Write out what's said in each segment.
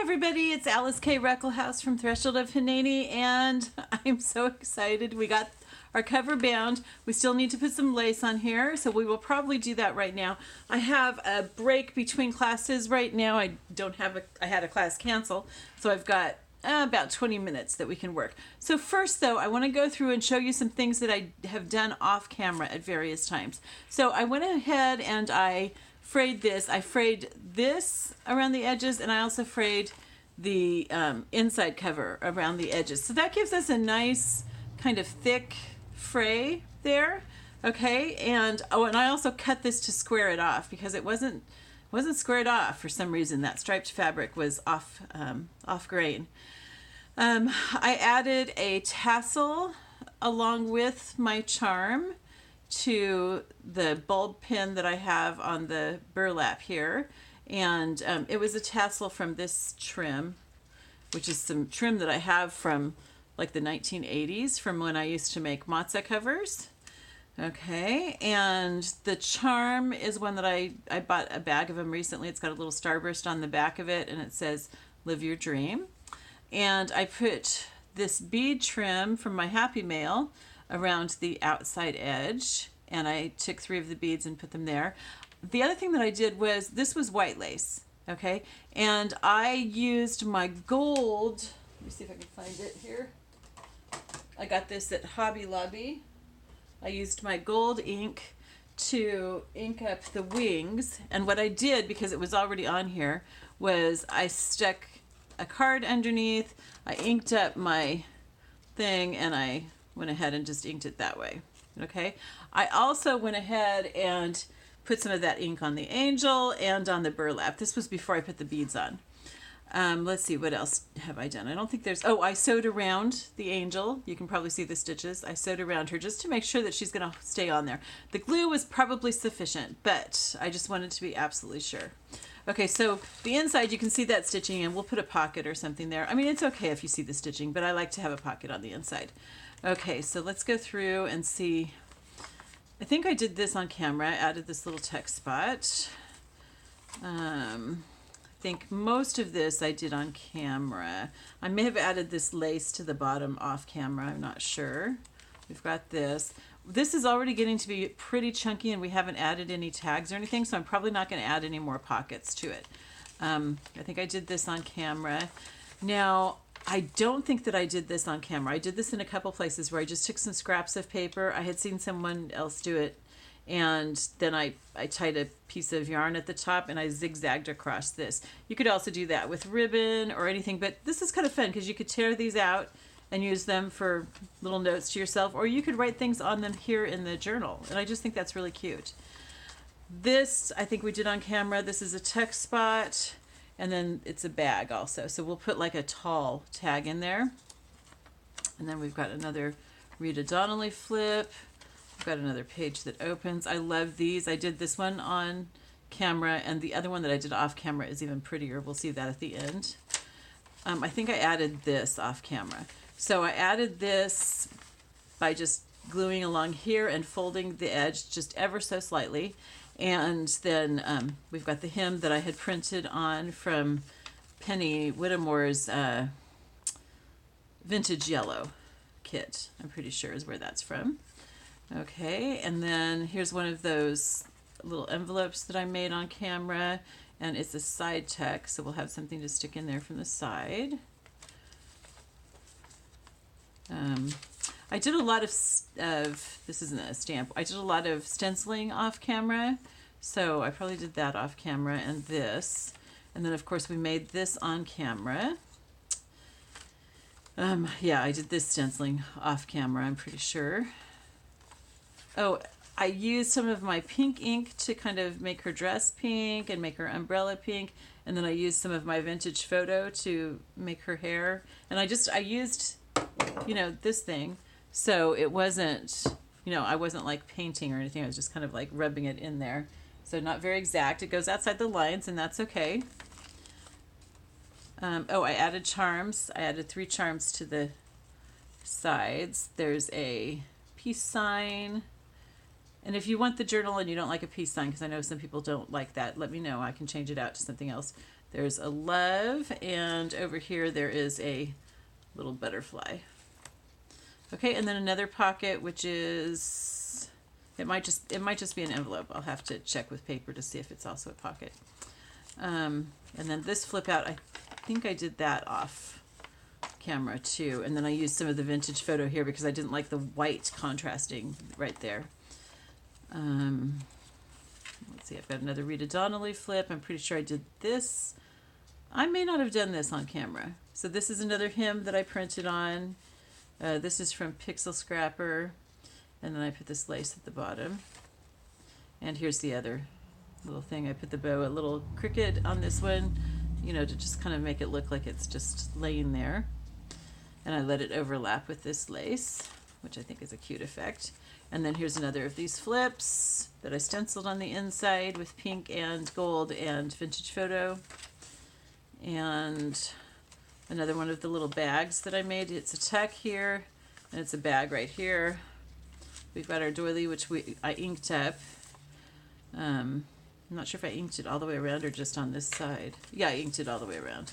everybody, it's Alyce-Kay Ruckelshaus from Threshold of Hineni, and I'm so excited. We got our cover bound. We still need to put some lace on here, so we will probably do that right now. I have a break between classes right now. I had a class cancel, so I've got about 20 minutes that we can work. So first though, I want to go through and show you some things that I have done off camera at various times. So I went ahead and I frayed this. I frayed this around the edges, and I also frayed the inside cover around the edges. So that gives us a nice kind of thick fray there. Okay, and and I also cut this to square it off because it wasn't squared off for some reason. That striped fabric was off grain. I added a tassel along with my charm to the bulb pin that I have on the burlap here, and it was a tassel from this trim, which is some trim that I have from like the 1980s, from when I used to make matzo covers. Okay, and the charm is one that I bought a bag of them recently. It's got a little starburst on the back of it, and it says live your dream. And I put this bead trim from my Happy Mail around the outside edge, and I took 3 of the beads and put them there. The other thing that I did was, this was white lace, okay, and I used my gold. Let me see if I can find it here. I got this at Hobby Lobby. I used my gold ink to ink up the wings, and what I did, because it was already on here, was I stuck a card underneath, I inked up my thing, and I went ahead and just inked it that way. Okay, I also went ahead and put some of that ink on the angel and on the burlap. This was before I put the beads on. Let's see, what else have I done? I don't think there's, I sewed around the angel. You can probably see the stitches. I sewed around her just to make sure that she's going to stay on there. The glue was probably sufficient, but I just wanted to be absolutely sure. Okay, so the inside, you can see that stitching, and we'll put a pocket or something there. I mean, it's okay if you see the stitching, but I like to have a pocket on the inside. Okay, so let's go through and see. I think I did this on camera. I added this little text spot. I think most of this I did on camera. I may have added this lace to the bottom off camera. I'm not sure. We've got this. This is already getting to be pretty chunky, and we haven't added any tags or anything, so I'm probably not going to add any more pockets to it. I think I did this on camera. Now, I don't think that I did this on camera. I did this in a couple places where I just took some scraps of paper. I had seen someone else do it, and then I tied a piece of yarn at the top, and I zigzagged across this. You could also do that with ribbon or anything, but this is kind of fun because you could tear these out and use them for little notes to yourself, or you could write things on them here in the journal, and I just think that's really cute. This, I think we did on camera. This is a tuck spot, and then it's a bag also, so we'll put like a tall tag in there. And then we've got another Rita Donnelly flip. We've got another page that opens. I love these. I did this one on camera, and the other one that I did off camera is even prettier. We'll see that at the end. I think I added this off camera. So I added this by just gluing along here and folding the edge just ever so slightly. And then we've got the hem that I had printed on from Penny Whittemore's Vintage Yellow kit. I'm pretty sure is where that's from. Okay, and then here's one of those little envelopes that I made on camera, and it's a side tuck, so we'll have something to stick in there from the side. I did a lot of this isn't a stamp. I did a lot of stenciling off camera, so I probably did that off camera, and this, and then of course we made this on camera. Yeah, I did this stenciling off camera, I'm pretty sure. Oh, I used some of my pink ink to kind of make her dress pink and make her umbrella pink, and then I used some of my vintage photo to make her hair, and I used, this thing, so it wasn't, I wasn't like painting or anything. I was just kind of like rubbing it in there, so not very exact. It goes outside the lines, and that's okay. I added charms. I added 3 charms to the sides. There's a peace sign, and if you want the journal and you don't like a peace sign, because I know some people don't like that, let me know. I can change it out to something else. There's a love, and over here there is a little butterfly. Okay, and then another pocket, which is, it might just be an envelope. I'll have to check with paper to see if it's also a pocket. And then this flip out, I think I did that off camera too. And then I used some of the vintage photo here because I didn't like the white contrasting right there. Let's see, I've got another Rita Donnelly flip. I'm pretty sure I did this. I may not have done this on camera. So this is another hymn that I printed on. This is from Pixel Scrapper. And then I put this lace at the bottom. And here's the other little thing. I put the bow, a little cricket on this one, you know, to just kind of make it look like it's just laying there. And I let it overlap with this lace, which I think is a cute effect. And then here's another of these flips that I stenciled on the inside with pink and gold and vintage photo. And another one of the little bags that I made. It's a tuck here, and it's a bag right here. We've got our doily, which I inked up. I'm not sure if I inked it all the way around or just on this side. Yeah, I inked it all the way around.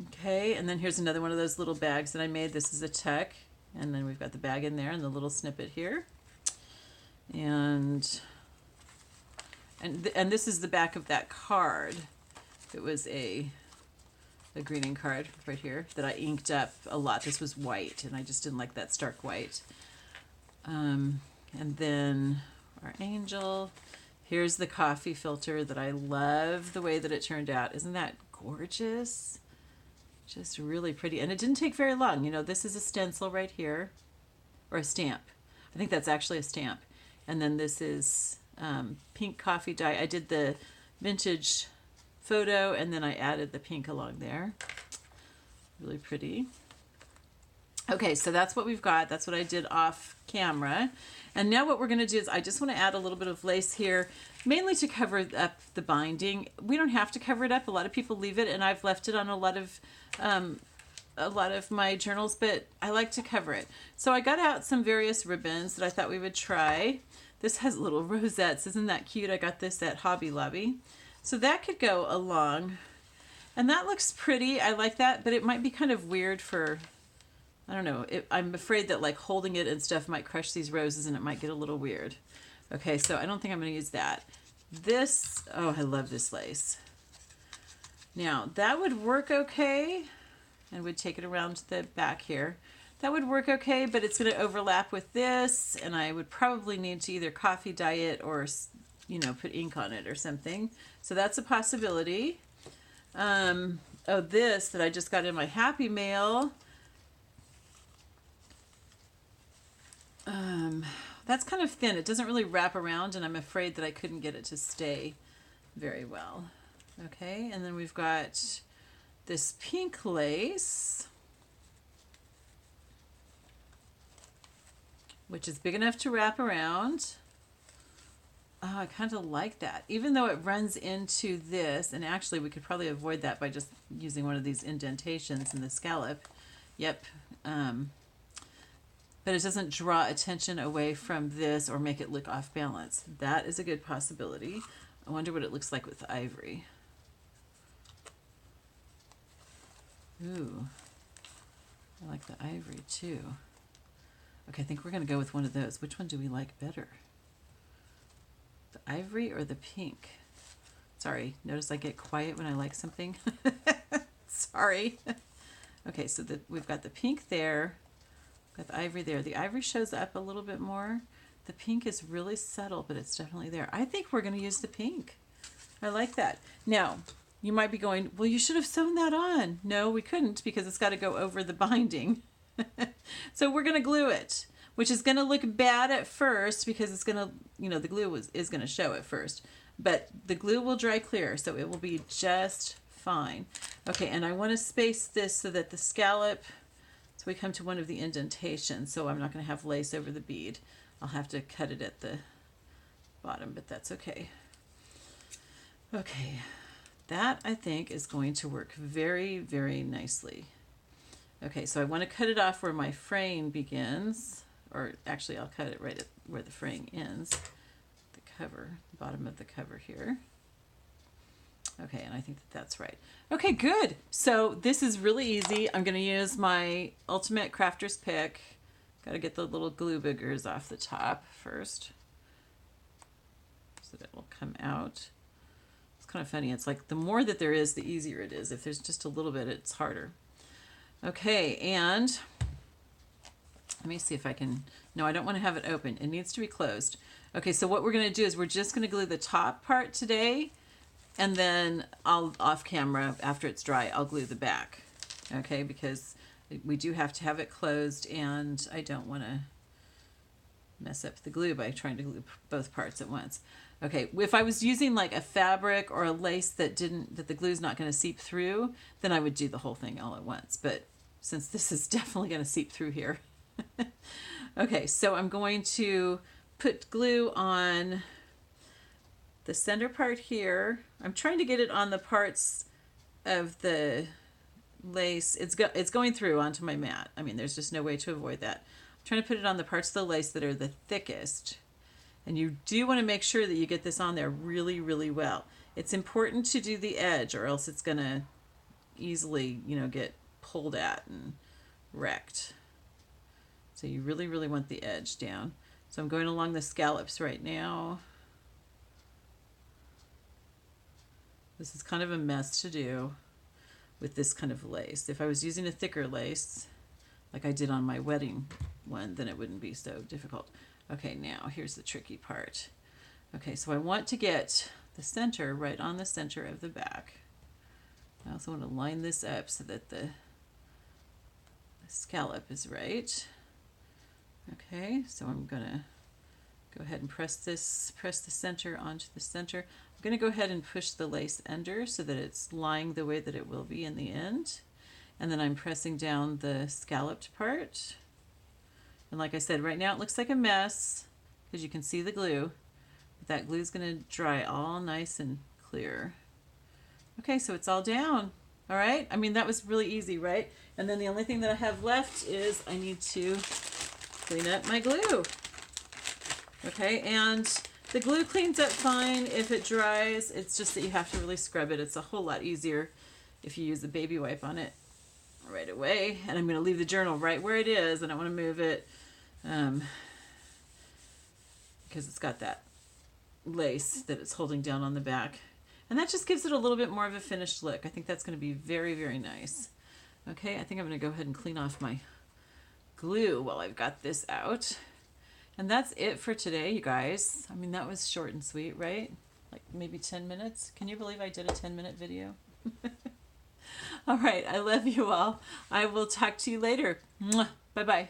Okay, and then here's another one of those little bags that I made. This is a tuck, and then we've got the bag in there and the little snippet here. And this is the back of that card. It was a greeting card right here that I inked up a lot. This was white, and I just didn't like that stark white. And then our angel. Here's the coffee filter that I love the way that it turned out. Isn't that gorgeous? Just really pretty. And it didn't take very long. You know, this is a stencil right here, or a stamp. I think that's actually a stamp. And then this is pink coffee dye. I did the vintage photo, and then I added the pink along there. Really pretty. Okay, so that's what we've got. That's what I did off camera. And now what we're going to do is I just want to add a little bit of lace here, mainly to cover up the binding. We don't have to cover it up. A lot of people leave it, and I've left it on a lot of my journals, but I like to cover it. So I got out some various ribbons that I thought we would try. This has little rosettes. Isn't that cute? I got this at Hobby Lobby. So that could go along. And that looks pretty. I like that, but it might be kind of weird for, I don't know. I'm afraid that like holding it and stuff might crush these roses and it might get a little weird. Okay, so I don't think I'm going to use that. This, oh, I love this lace. Now, that would work okay. And we'd take it around the back here. That would work okay, but it's going to overlap with this, and I would probably need to either coffee dye it or, you know, put ink on it or something. So that's a possibility. Oh, this that I just got in my Happy Mail. That's kind of thin. It doesn't really wrap around, and I'm afraid that I couldn't get it to stay very well. Okay, and then we've got this pink lace, which is big enough to wrap around. Oh, I kind of like that. Even though it runs into this, and actually we could probably avoid that by just using one of these indentations in the scallop. Yep. But it doesn't draw attention away from this or make it look off balance. That is a good possibility. I wonder what it looks like with ivory. Ooh, I like the ivory too. Okay, I think we're going to go with one of those. Which one do we like better? The ivory or the pink? Sorry, notice I get quiet when I like something. Sorry. Okay, so we've got the pink there. Got the ivory there. The ivory shows up a little bit more. The pink is really subtle, but it's definitely there. I think we're going to use the pink. I like that. Now, you might be going, well, you should have sewn that on. No, we couldn't because it's got to go over the binding. So we're going to glue it, which is going to look bad at first because it's going to, you know, the glue is going to show at first. But the glue will dry clear, so it will be just fine. Okay, and I want to space this so that the scallop, so we come to one of the indentations, so I'm not going to have lace over the bead. I'll have to cut it at the bottom, but that's okay. Okay, that I think is going to work very, very nicely. Okay, so I want to cut it off where my fraying begins, or actually I'll cut it right at where the fraying ends, the cover, bottom of the cover here. Okay, and I think that that's right. Okay, good. So this is really easy. I'm going to use my Ultimate Crafter's Pick. Got to get the little glue boogers off the top first so that it will come out. It's kind of funny. It's like the more that there is, the easier it is. If there's just a little bit, it's harder. Okay, and let me see if I can... No, I don't want to have it open. It needs to be closed. Okay, so what we're going to do is we're just going to glue the top part today, and then I'll, off camera, after it's dry, I'll glue the back. Okay, because we do have to have it closed, and I don't want to mess up the glue by trying to glue both parts at once. Okay, if I was using like a fabric or a lace that the glue's not going to seep through, then I would do the whole thing all at once. But since this is definitely going to seep through here. Okay, so I'm going to put glue on the center part here. I'm trying to get it on the parts of the lace. It's going through onto my mat. I mean, there's just no way to avoid that. I'm trying to put it on the parts of the lace that are the thickest. And you do want to make sure that you get this on there really, really well. It's important to do the edge, or else it's going to easily, get pulled at and wrecked. So you really, really want the edge down. So I'm going along the scallops right now. This is kind of a mess to do with this kind of lace. If I was using a thicker lace, like I did on my wedding one, then it wouldn't be so difficult. Okay, now here's the tricky part. Okay, so I want to get the center right on the center of the back. I also want to line this up so that the scallop is right. Okay, so I'm gonna go ahead and press the center onto the center. I'm gonna go ahead and push the lace under so that it's lying the way that it will be in the end. And then I'm pressing down the scalloped part. And like I said, right now it looks like a mess because you can see the glue. But that glue is gonna dry all nice and clear. Okay, so it's all down. All right, I mean, that was really easy, right? And then the only thing that I have left is I need to clean up my glue. Okay, and the glue cleans up fine if it dries. It's just that you have to really scrub it. It's a whole lot easier if you use a baby wipe on it right away. And I'm going to leave the journal right where it is. I don't want to move it because it's got that lace that it's holding down on the back. And that just gives it a little bit more of a finished look. I think that's going to be very, very nice. Okay, I think I'm going to go ahead and clean off my glue while I've got this out. And that's it for today, you guys. I mean, that was short and sweet, right? Like maybe 10 minutes. Can you believe I did a 10-minute video? All right, I love you all. I will talk to you later. Bye-bye.